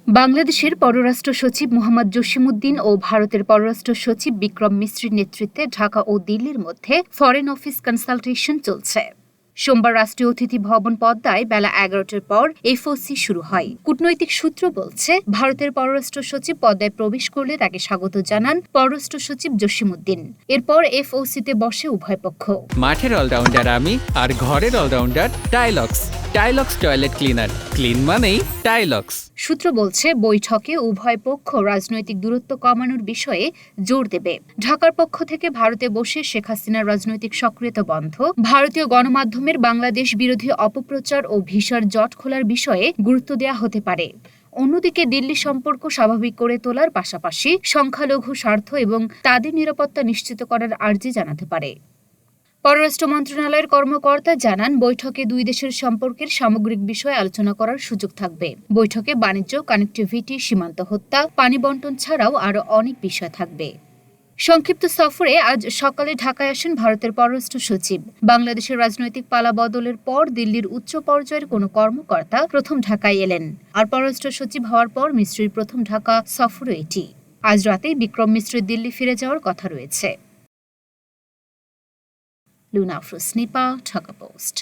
বাংলাদেশের পররাষ্ট্র সচিব মোহাম্মদ জসিমউদ্দিন ও ভারতের পররাষ্ট্র সচিব বিক্রম মিশ্রির নেতৃত্বে ঢাকা ও দিল্লির মধ্যে ফরেন অফিস কনসালটেশন চলছে। সোমবার রাষ্ট্রীয় অতিথি ভবন পদ্মায় বেলা ১১টার পর এফওসি শুরু হয়। কূটনৈতিক সূত্র বলছে, ভারতের পররাষ্ট্র সচিব পদ্মায় প্রবেশ করলে তাকে স্বাগত জানান পররাষ্ট্র সচিব জসিমউদ্দিন। এরপর এফওসিতে বসে উভয় পক্ষ। মাঠের অলরাউন্ডার আমি, আর ঘরের allrounder Tylox. Tylox toilet cleaner, clean মানেই টাইলক্স। সূত্র বলছে, বৈঠকে উভয় পক্ষ রাজনৈতিক দূরত্ব কমানোর বিষয়ে জোর দেবে। ঢাকার পক্ষ থেকে ভারতে বসে শেখ হাসিনার রাজনৈতিক সক্রিয়তা বন্ধ, ভারতীয় গণমাধ্যমের বাংলাদেশ বিরোধী অপপ্রচার ও ভিসার জট খোলার বিষয়ে গুরুত্ব দেওয়া হতে পারে। অন্যদিকে দিল্লি সম্পর্ক স্বাভাবিক করে তোলার পাশাপাশি সংখ্যালঘু স্বার্থ এবং তাদের নিরাপত্তা নিশ্চিত করার আর্জি জানাতে পারে। পররাষ্ট্র মন্ত্রণালয়ের কর্মকর্তা জানান, বৈঠকে দুই দেশের সম্পর্কের সামগ্রিক বিষয়ে আলোচনা করার সুযোগ থাকবে। বৈঠকে বাণিজ্য, কানেক্টিভিটি, সীমান্ত হত্যা, পানি বণ্টন ছাড়াও আরও অনেক বিষয় থাকবে। সংক্ষিপ্ত সফরে আজ সকালে ঢাকায় আসেন ভারতের পররাষ্ট্র সচিব। বাংলাদেশের রাজনৈতিক পালাবদলের পর দিল্লির উচ্চ পর্যায়ের কোনো কর্মকর্তা প্রথম ঢাকায় এলেন, আর পররাষ্ট্র সচিব হওয়ার পর মিশ্রির প্রথম ঢাকা সফরও এটি। আজ রাতেই বিক্রম মিশ্রের দিল্লি ফিরে যাওয়ার কথা রয়েছে। লুনা আফরোজ, নিপা, ঢাকা পোস্ট।